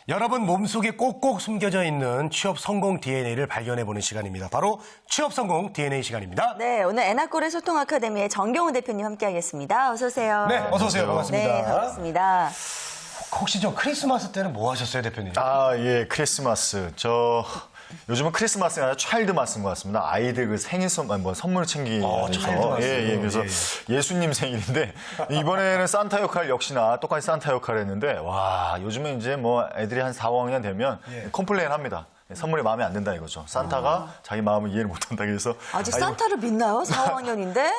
여러분 몸속에 꼭꼭 숨겨져 있는 취업 성공 DNA를 발견해보는 시간입니다. 바로 취업 성공 DNA 시간입니다. 네, 오늘 에나콜의 소통 아카데미의 정경훈 대표님 함께하겠습니다. 어서 오세요. 네, 어서 오세요. 반갑습니다. 네, 반갑습니다. 혹시 저 크리스마스 때는 뭐 하셨어요, 대표님? 예, 크리스마스. 요즘은 크리스마스가 아니라 차일드마스인 것 같습니다. 아이들 그 생일 선물을 챙기면서. 차일드마스. 그래서 예수님 생일인데, 이번에는 산타 역할 역시나 똑같이 산타 역할을 했는데, 와, 요즘은 이제 뭐 애들이 한 4, 5학년 되면 컴플레인 합니다. 선물이 마음에 안 든다 이거죠. 산타가 자기 마음을 이해를 못한다. 그래서 아직 산타를 믿나요? 4, 5학년인데?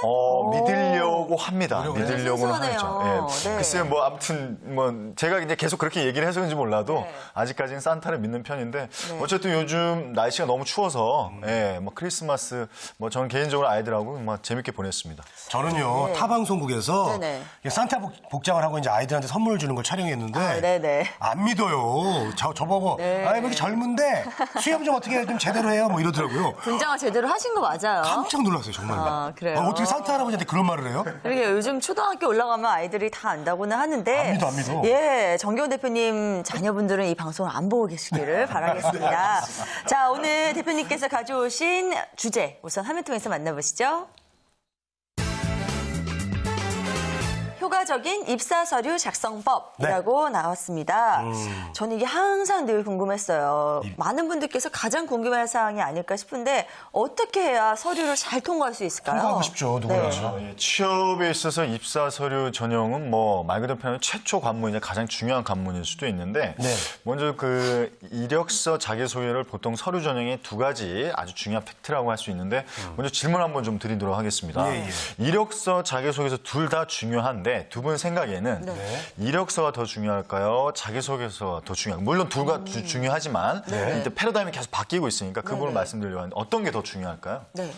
믿으려고 합니다. 믿으려고는 신선하네요. 하죠. 예. 네. 글쎄요, 뭐 아무튼 뭐 제가 이제 계속 그렇게 얘기를 해서 그런지 몰라도 네. 아직까지는 산타를 믿는 편인데 어쨌든 요즘 날씨가 너무 추워서 뭐 크리스마스 뭐 저는 개인적으로 아이들하고 막 재밌게 보냈습니다. 저는요, 타 방송국에서 네네. 산타 복장을 하고 이제 아이들한테 선물을 주는 걸 촬영했는데 네네. 안 믿어요. 저보고 네. 왜 이렇게 젊은데 수염 좀 어떻게 좀 제대로 해요? 뭐 이러더라고요. 분장을 제대로 하신 거 맞아요? 깜짝 놀랐어요, 정말. 아, 그래요? 어떻게 산타 할아버지한테 그런 말을 해요? 그러게 요즘 초등학교 올라가면 아이들이 다 안다고는 하는데. 안 믿어. 예, 정경훈 대표님 자녀분들은 이 방송을 안 보고 계시기를 바라겠습니다. 자, 오늘 대표님께서 가져오신 주제 우선 화면 통해서 만나보시죠. 효과적인 입사 서류 작성법이라고 나왔습니다. 저는 이게 항상 늘 궁금했어요. 많은 분들께서 가장 궁금해할 사항이 아닐까 싶은데 어떻게 해야 서류를 잘 통과할 수 있을까요? 통과하고 싶죠, 누구나. 예, 취업에 있어서 입사 서류 전형은 뭐 말 그대로 표현하면 최초 관문이자 가장 중요한 관문일 수도 있는데 먼저 그 이력서 자기소개를 보통 서류 전형에 두 가지 아주 중요한 팩트라고 할 수 있는데 먼저 질문 한번 좀 드리도록 하겠습니다. 이력서 자기소개서 둘 다 중요한데 두 분 생각에는 이력서가 더 중요할까요? 자기소개서가 더 중요할까요? 물론 둘 다 중요하지만 일단 패러다임이 계속 바뀌고 있으니까 그 부분을 말씀드리려고 하는데 어떤 게 더 중요할까요? 네.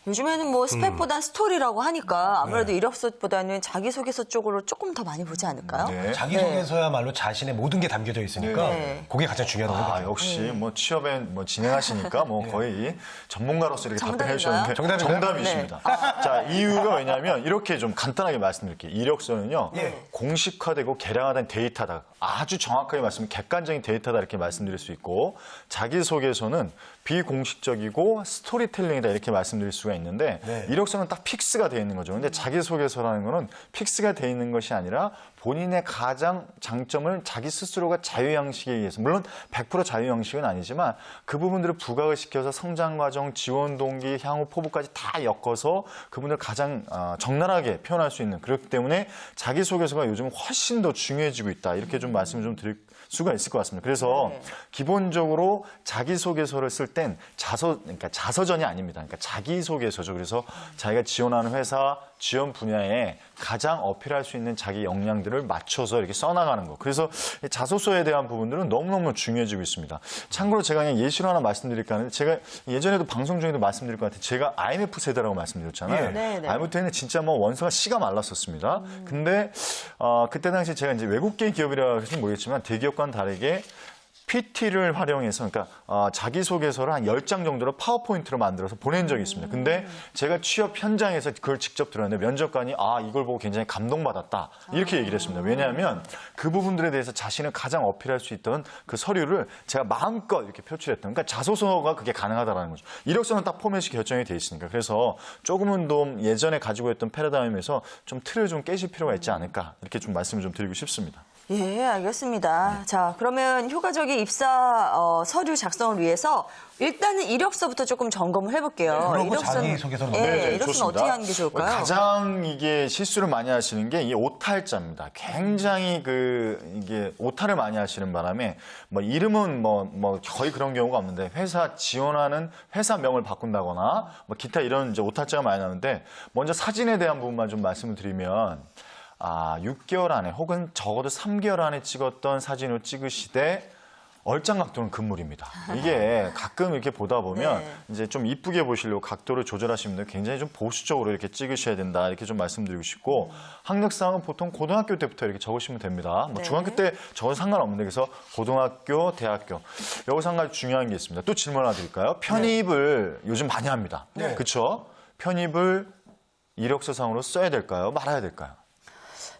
요즘에는 뭐 스펙보단 스토리라고 하니까 아무래도 이력서보다는 자기소개서 쪽으로 조금 더 많이 보지 않을까요? 자기소개서야말로 자신의 모든 게 담겨져 있으니까 그게 가장 중요하다고 생각해요. 역시 뭐 취업에 뭐 진행하시니까 뭐 거의 전문가로서 이렇게 답변해 주셨는데 정답이십니다. 자, 이유가 왜냐하면 이렇게 좀 간단하게 말씀드릴게요. 이력서는요 공식화되고 개량화된 데이터다. 아주 정확하게 말씀드리면 객관적인 데이터다 이렇게 말씀드릴 수 있고 자기소개서는 비공식적이고 스토리텔링이다 이렇게 말씀드릴 수가 있는데 이력서는 딱 픽스가 되어 있는 거죠. 근데 자기소개서라는 거는 픽스가 되어 있는 것이 아니라 본인의 가장 장점을 자기 스스로가 자유양식에 의해서 물론 100% 자유양식은 아니지만 그 부분들을 부각을 시켜서 성장과정, 지원 동기, 향후 포부까지 다 엮어서 그분을 가장 적나라하게 표현할 수 있는 그렇기 때문에 자기소개서가 요즘 훨씬 더 중요해지고 있다. 이렇게 좀 말씀을 좀 드릴 수가 있을 것 같습니다. 그래서 기본적으로 자기소개서를 쓸 땐 그러니까 자서전이 아닙니다. 그러니까 자기소개서죠. 그래서 자기가 지원하는 회사, 지원 분야에 가장 어필할 수 있는 자기 역량들을 맞춰서 이렇게 써나가는 거. 그래서 자소서에 대한 부분들은 너무너무 중요해지고 있습니다. 참고로 제가 그냥 예시로 하나 말씀드릴까 하는데 제가 예전에도 방송 중에도 말씀드릴 것 같아요. 제가 IMF 세대라고 말씀드렸잖아요. IMF 때는 진짜 뭐 원서가 씨가 말랐었습니다. 근데 그때 당시 제가 이제 외국계 기업이라 해서 모르겠지만 대기업과는 다르게 PT를 활용해서 그러니까 자기소개서를 한 10장 정도로 파워포인트로 만들어서 보낸 적이 있습니다. 근데 제가 취업 현장에서 그걸 직접 들었는데 면접관이 이걸 보고 굉장히 감동받았다. 이렇게 얘기를 했습니다. 왜냐하면 그 부분들에 대해서 자신을 가장 어필할 수 있던 그 서류를 제가 마음껏 이렇게 표출했던 그러니까 자소서가 그게 가능하다라는 거죠. 이력서는 딱 포맷이 결정이 돼 있으니까. 그래서 조금은 좀 예전에 가지고 있던 패러다임에서 좀 틀을 좀 깨실 필요가 있지 않을까. 이렇게 좀 말씀을 좀 드리고 싶습니다. 예, 알겠습니다. 자, 그러면 효과적인 입사 서류 작성을 위해서 일단은 이력서부터 조금 점검을 해볼게요. 그리고 자기소개서는 이력서는 좋습니다. 어떻게 하는 게 좋을까요? 가장 이게 실수를 많이 하시는 게 이 오탈자입니다. 굉장히 이게 오탈을 많이 하시는 바람에 뭐 이름은 뭐 거의 그런 경우가 없는데 회사 지원하는 회사명을 바꾼다거나 뭐 기타 이런 이제 오탈자가 많이 나오는데 먼저 사진에 대한 부분만 좀 말씀을 드리면 6개월 안에 혹은 적어도 3개월 안에 찍었던 사진을 찍으시되 얼짱 각도는 금물입니다. 이게 가끔 이렇게 보다 보면 이제 좀 이쁘게 보시려고 각도를 조절하시는 분들 굉장히 좀 보수적으로 이렇게 찍으셔야 된다. 이렇게 좀 말씀드리고 싶고 학력사항은 보통 고등학교 때부터 이렇게 적으시면 됩니다. 뭐 중학교 때 적어도 상관없는데 그래서 고등학교, 대학교. 여기서 한 가지 중요한 게 있습니다. 또 질문 하나 드릴까요? 편입을 요즘 많이 합니다. 그렇죠? 편입을 이력서상으로 써야 될까요? 말아야 될까요?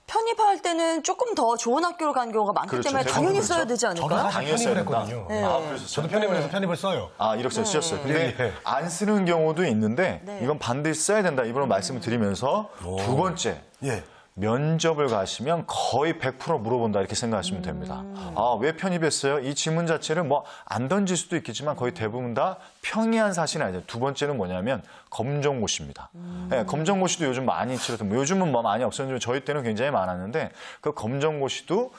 편입할 때는 조금 더 좋은 학교로 간 경우가 많기 그렇죠. 때문에 대부분 당연히 그렇죠. 써야 되지 않을까요? 저도 사실 당연히 편입을 써야 했거든요. 네. 아, 그러셨어요? 저도 편입을 해서 편입을 써요. 아, 이력서에 쓰셨어요. 근데 예. 안 쓰는 경우도 있는데 네. 이건 반드시 써야 된다. 이번에 말씀을 드리면서 두 번째. 예. 면접을 가시면 거의 100% 물어본다 이렇게 생각하시면 됩니다. 아, 왜 편입했어요? 이 질문 자체를 뭐 안 던질 수도 있겠지만 거의 대부분 다 평이한 사실은 아니죠. 두 번째는 뭐냐면 검정고시입니다. 네, 검정고시도 요즘 많이 치러요. 요즘은 뭐 많이 없었는데 저희 때는 굉장히 많았는데 그 검정고시도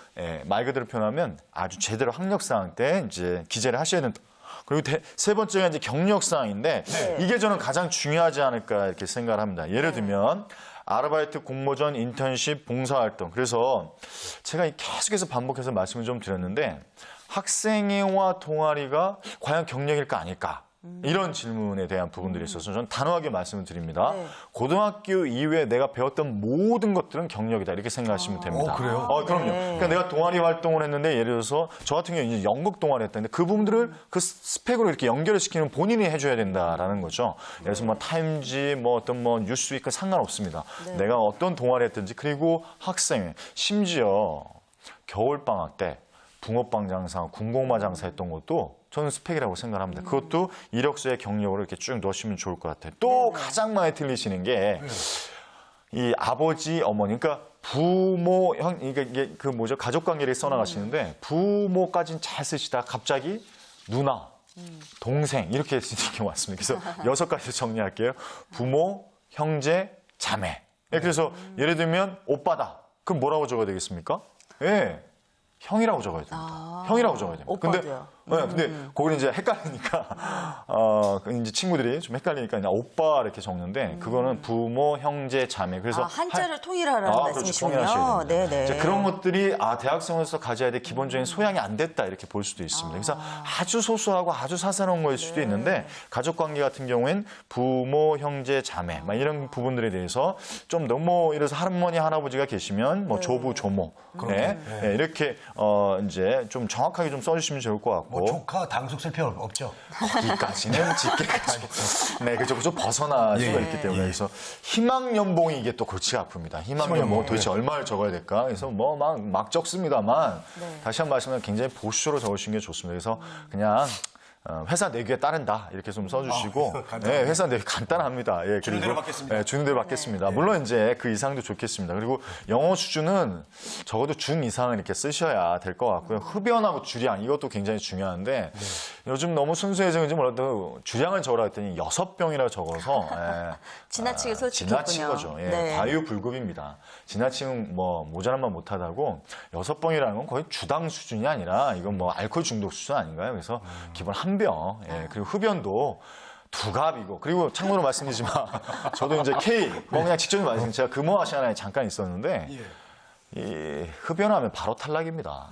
말 그대로 표현하면 아주 제대로 학력사항 때 이제 기재를 하셔야 된다. 그리고 세 번째가 이제 경력사항인데 이게 저는 가장 중요하지 않을까 이렇게 생각을 합니다. 예를 들면 아르바이트, 공모전, 인턴십, 봉사활동. 그래서 제가 계속해서 반복해서 말씀을 좀 드렸는데 학생회와 동아리가 과연 경력일까 아닐까? 이런 질문에 대한 부분들이 있어서 저는 단호하게 말씀을 드립니다. 네. 고등학교 이후에 내가 배웠던 모든 것들은 경력이다 이렇게 생각하시면 됩니다. 그래요? 그럼요. 네. 그러니까 내가 동아리 활동을 했는데 예를 들어서 저 같은 경우는 이제 연극 동아리 했다는데 그 부분들을 그 스펙으로 이렇게 연결을 시키는 본인이 해줘야 된다라는 거죠. 그래서 뭐 타임지, 뭐 어떤 뭐 뉴스위크 상관없습니다. 내가 어떤 동아리 했든지 그리고 학생회 심지어 겨울방학 때 붕어빵 장사, 군고구마 장사 했던 것도 저는 스펙이라고 생각합니다. 그것도 이력서에 경력으로 이렇게 쭉 넣으시면 좋을 것 같아요. 또 가장 많이 틀리시는 게 이 아버지, 어머니, 그러니까 부모, 형, 이게 그 뭐죠? 가족 관계를 써나가시는데 부모까지는 잘 쓰시다 갑자기 누나, 동생 이렇게 쓰는 경우가 많습니다. 그래서 6가지 정리할게요. 부모, 형제, 자매. 그래서 예를 들면 오빠다. 그럼 뭐라고 적어야 되겠습니까? 예. 형이라고 적어야 됩니다. 형이라고 적어야 됩니다. 오빠도요. 근데 그걸 이제 헷갈리니까 이제 친구들이 좀 헷갈리니까 그냥 오빠 이렇게 적는데 그거는 부모, 형제, 자매. 그래서 한자를 통일하라는 그렇죠. 말씀이시군요. 통일하셔야 됩니다. 네네. 이제 그런 것들이 대학생으로서 가져야 될 기본적인 소양이 안 됐다 이렇게 볼 수도 있습니다. 그래서 아주 소소하고 아주 사사로운 거일 수도 있는데 가족 관계 같은 경우엔 부모, 형제, 자매 막 이런 부분들에 대해서 좀 너무 이래서 할머니, 할아버지가 계시면 뭐 조부, 조모 이렇게 이제 좀 정확하게 좀 써주시면 좋을 것 같고. 뭐 조카, 당숙 쓸 필요 없죠. 거기까지는 짙게까지. 네, 그죠. 좀 벗어날 수가 있기 때문에. 그래서 희망연봉이 이게 또 골치가 아픕니다. 희망연봉 도대체 얼마를 적어야 될까? 그래서 뭐 막 적습니다만 다시 한 번 말씀드리면 굉장히 보수적으로 적으시는 게 좋습니다. 그래서 그냥 회사 내규에 따른다 이렇게 좀 써주시고 네, 회사 내규 간단합니다. 예, 주는 대로 받겠습니다. 네, 주는 대로 받겠습니다. 물론 이제 그 이상도 좋겠습니다. 그리고 영어 수준은 적어도 중 이상은 이렇게 쓰셔야 될 것 같고요. 흡연하고 주량 이것도 굉장히 중요한데 요즘 너무 순수해졌는지 몰라도 주량을 적으라 했더니 6병이라고 적어서 지나치게 솔직했군요. 지나친 거죠. 예, 네. 과유불급입니다. 지나치면 뭐 모자란 말 못하다고 6병이라는 건 거의 주당 수준이 아니라 이건 뭐 알코올 중독 수준 아닌가요? 그래서 기본 한 병, 그리고 흡연도 2갑이고 그리고 참고로 말씀드리지만 저도 이제 K 뭐 그냥 직접 말씀 제가 근무 아시아나에 잠깐 있었는데 이 흡연하면 바로 탈락입니다.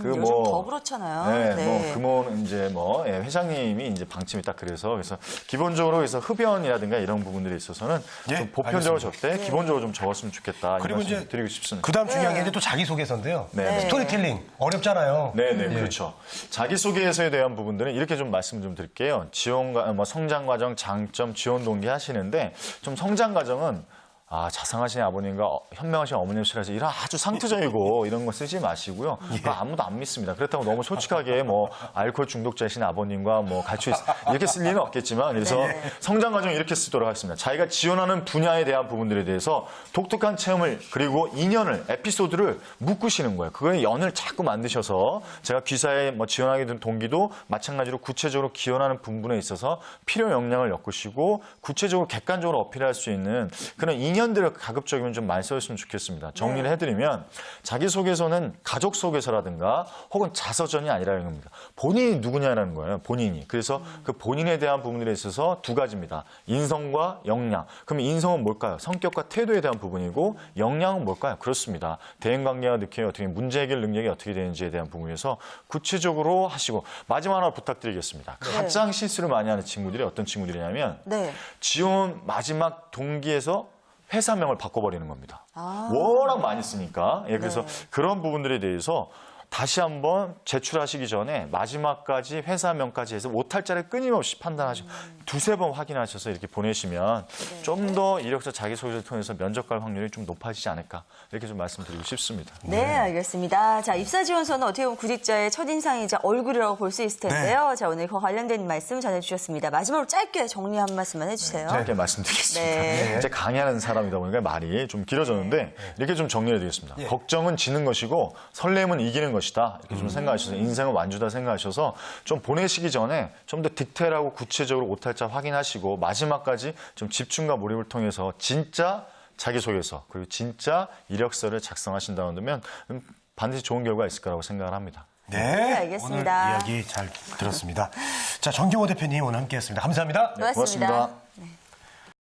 요즘 더 그렇잖아요. 네. 금호는 이제 회장님이 이제 방침이 딱 그래서 기본적으로 그래서 흡연이라든가 이런 부분들에 있어서는 좀 보편적으로 적되 기본적으로 좀 적었으면 좋겠다. 그리고 이제 이제 드리고 싶습니다. 그다음 중요한 게 이제 또 자기소개서인데요. 네. 스토리텔링 어렵잖아요. 네네, 그렇죠. 자기소개서에 대한 부분들은 이렇게 좀 말씀 좀 드릴게요. 성장과정, 장점, 지원 동기 하시는데 좀 성장과정은 자상하신 아버님과 현명하신 어머님 싫어해서 이런 아주 상투적이고 이런 거 쓰지 마시고요. 아무도 안 믿습니다. 그렇다고 너무 솔직하게 알코올 중독자이신 아버님과 같이 이렇게 쓸 리는 없겠지만 그래서 성장 과정 이렇게 쓰도록 하겠습니다. 자기가 지원하는 분야에 대한 부분들에 대해서 독특한 체험을 그리고 인연을 에피소드를 묶으시는 거예요. 그거에 연을 자꾸 만드셔서 제가 귀사에 지원하게 된 동기도 마찬가지로 구체적으로 기원하는 부분에 있어서 필요 역량을 엮으시고 구체적으로 객관적으로 어필할 수 있는 그런 인연들을 가급적이면 좀 많이 써줬으면 좋겠습니다. 정리를 해드리면 자기소개서는 가족소개서라든가 혹은 자서전이 아니라는 겁니다. 본인이 누구냐라는 거예요. 본인이. 그래서 그 본인에 대한 부분들에 있어서 2가지입니다. 인성과 역량. 그럼 인성은 뭘까요? 성격과 태도에 대한 부분이고 역량은 뭘까요? 그렇습니다. 대인관계와 느낌이 어떻게 문제 해결 능력이 어떻게 되는지에 대한 부분에서 구체적으로 하시고 마지막으로 부탁드리겠습니다. 가장 실수를 많이 하는 친구들이 어떤 친구들이냐면 지원 마지막 동기에서 회사명을 바꿔버리는 겁니다. 워낙 많이 쓰니까. 그래서 그런 부분들에 대해서 다시 한번 제출하시기 전에 마지막까지 회사명까지 해서 오탈자를 끊임없이 판단하시고 두세 번 확인하셔서 이렇게 보내시면 좀 더 이력서 자기소개서를 통해서 면접 갈 확률이 좀 높아지지 않을까 이렇게 좀 말씀드리고 싶습니다. 네, 알겠습니다. 자, 입사지원서는 어떻게 보면 구직자의 첫인상이자 얼굴이라고 볼 수 있을 텐데요. 자, 오늘 그 관련된 말씀 전해주셨습니다. 마지막으로 짧게 정리 한 말씀만 해주세요. 짧게 말씀드리겠습니다. 네. 이제 강의하는 사람이다 보니까 말이 좀 길어졌는데 이렇게 좀 정리해드리겠습니다. 걱정은 지는 것이고 설렘은 이기는 것이다. 이렇게 좀 생각하셔서 인생은 완주다 생각하셔서 좀 보내시기 전에 좀 더 디테일하고 구체적으로 오탈자 확인하시고 마지막까지 좀 집중과 몰입을 통해서 진짜 자기소개서 그리고 진짜 이력서를 작성하신다면 반드시 좋은 결과가 있을 거라고 생각을 합니다. 네, 알겠습니다. 오늘 이야기 잘 들었습니다. 자, 정경호 대표님 오늘 함께했습니다. 감사합니다. 고맙습니다. 고맙습니다. 네.